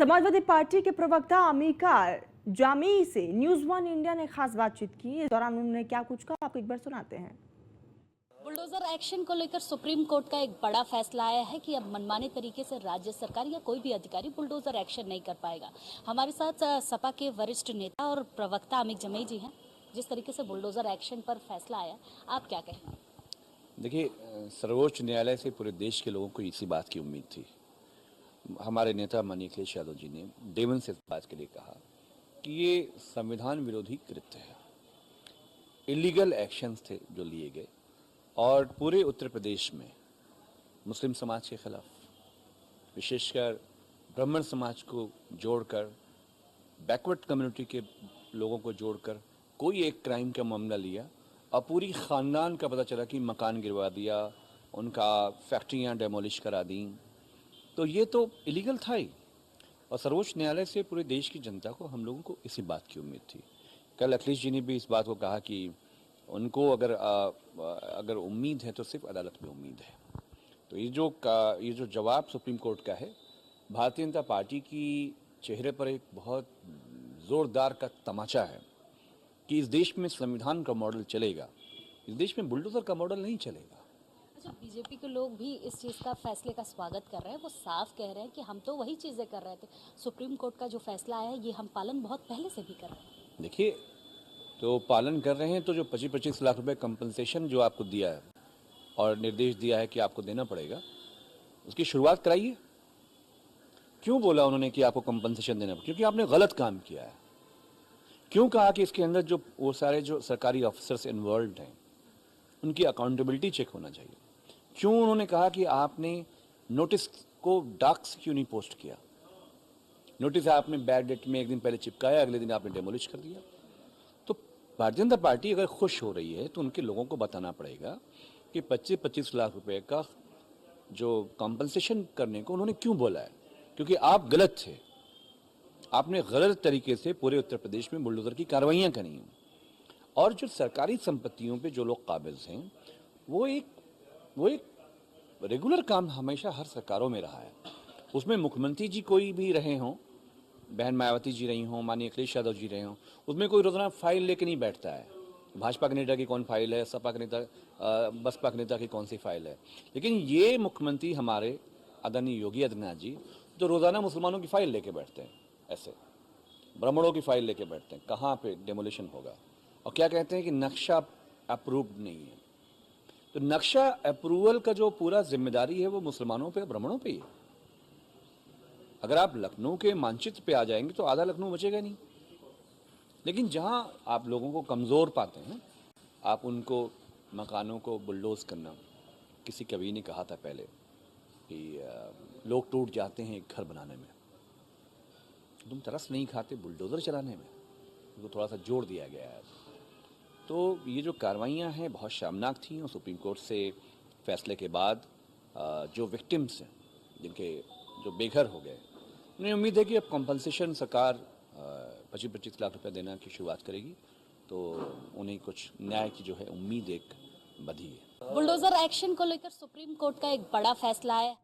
Samajwadi party के प्रवक्ता अमीका जामी से न्यूज वन इंडिया ने खास बातचीत की। इस दौरान उन्होंने क्या कुछ कहा, आपको एक बार सुनाते हैं। बुलडोजर एक्शन को लेकर सुप्रीम कोर्ट का एक बड़ा फैसला आया है कि अब मनमाने तरीके से राज्य सरकार या कोई भी अधिकारी बुलडोजर एक्शन नहीं कर पाएगा। हमारे साथ सपा के वरिष्ठ नेता और प्रवक्ता अमीक जमई जी हैं। जिस तरीके से बुलडोजर एक्शन पर फैसला आया, आप क्या कहें? देखिए, सर्वोच्च न्यायालय से पूरे देश के लोगों को इसी बात की उम्मीद थी। हमारे नेता माननीय अखिलेश यादव जी ने डेवन से इस बात के लिए कहा कि ये संविधान विरोधी कृत्य है, इलीगल एक्शंस थे जो लिए गए और पूरे उत्तर प्रदेश में मुस्लिम समाज के खिलाफ, विशेषकर ब्राह्मण समाज को जोड़कर, बैकवर्ड कम्युनिटी के लोगों को जोड़कर कोई एक क्राइम का मामला लिया और पूरी ख़ानदान का पता चला कि मकान गिरवा दिया, उनका फैक्ट्रियां डेमोलिश करा दी। तो ये तो इलीगल था ही। और सर्वोच्च न्यायालय से पूरे देश की जनता को, हम लोगों को इसी बात की उम्मीद थी। कल अखिलेश जी ने भी इस बात को कहा कि उनको अगर उम्मीद है तो सिर्फ अदालत में उम्मीद है। तो ये जो जवाब सुप्रीम कोर्ट का है, भारतीय जनता पार्टी की चेहरे पर एक बहुत ज़ोरदार का तमाचा है कि इस देश में संविधान का मॉडल चलेगा, इस देश में बुलडोजर का मॉडल नहीं चलेगा। अच्छा, बीजेपी के लोग भी इस चीज़ का फैसले का स्वागत कर रहे हैं। वो साफ कह रहे हैं कि हम तो वही चीज़ें कर रहे थे, सुप्रीम कोर्ट का जो फैसला आया है ये हम पालन बहुत पहले से भी कर रहे हैं। देखिए, तो पालन कर रहे हैं तो जो 25-25 लाख रुपए कंपनसेशन जो आपको दिया है और निर्देश दिया है कि आपको देना पड़ेगा, उसकी शुरुआत कराइए। क्यों बोला उन्होंने कि आपको कंपनसेशन देना पड़ेगा? क्योंकि आपने गलत काम किया है। क्यों कहा कि इसके अंदर जो वो सारे जो सरकारी ऑफिसर्स इन्वॉल्व हैं उनकी अकाउंटेबिलिटी चेक होना चाहिए? क्यों उन्होंने कहा कि आपने नोटिस को डाक से क्यों नहीं पोस्ट किया? नोटिस आपने बैड डेट में एक दिन पहले चिपकाया, अगले दिन आपने डेमोलिश कर दिया। तो भारतीय जनता पार्टी अगर खुश हो रही है तो उनके लोगों को बताना पड़ेगा कि 25-25 लाख रुपए का जो कॉम्पनसेशन करने को उन्होंने क्यों बोला है। क्योंकि आप गलत थे, आपने गलत तरीके से पूरे उत्तर प्रदेश में बुलडोजर की कार्रवाइयाँ करी हैं। और जो सरकारी संपत्तियों पे जो लोग काबिज हैं, वो एक रेगुलर काम हमेशा हर सरकारों में रहा है। उसमें मुख्यमंत्री जी कोई भी रहे हों, बहन मायावती जी रही हों, माननीय अखिलेश यादव जी रहे हों, उसमें कोई रोजाना फाइल लेके नहीं बैठता है। भाजपा के नेता की कौन फाइल है, सपा के नेता, बसपा के नेता की कौन सी फाइल है। लेकिन ये मुख्यमंत्री हमारे आदरणीय योगी आदित्यनाथ जी जो रोजाना मुसलमानों की फाइल लेके बैठते हैं, ऐसे ब्राह्मणों की फाइल लेके बैठते हैं, कहाँ पे डेमोलिशन होगा, और क्या कहते हैं कि नक्शा अप्रूव्ड नहीं है। तो नक्शा अप्रूवल का जो पूरा जिम्मेदारी है वो मुसलमानों पे, ब्राह्मणों पे ही है। अगर आप लखनऊ के मानचित्र पे आ जाएंगे तो आधा लखनऊ बचेगा नहीं। लेकिन जहां आप लोगों को कमज़ोर पाते हैं, आप उनको मकानों को बुलडोज करना। किसी कवि ने कहा था पहले कि लोग टूट जाते हैं एक घर बनाने में, तुम तरस नहीं खाते बुलडोज़र चलाने में। उनको थोड़ा सा जोड़ दिया गया है। तो ये जो कार्रवाइयाँ हैं बहुत शर्मनाक थी और सुप्रीम कोर्ट से फैसले के बाद जो विक्टिम्स हैं, जिनके जो बेघर हो गए, उन्हें उम्मीद है कि अब कॉम्पनसेशन सरकार 25-25 लाख रुपए देना की शुरुआत करेगी। तो उन्हें कुछ न्याय की जो है उम्मीद एक बधी है। बुलडोजर एक्शन को लेकर सुप्रीम कोर्ट का एक बड़ा फैसला है।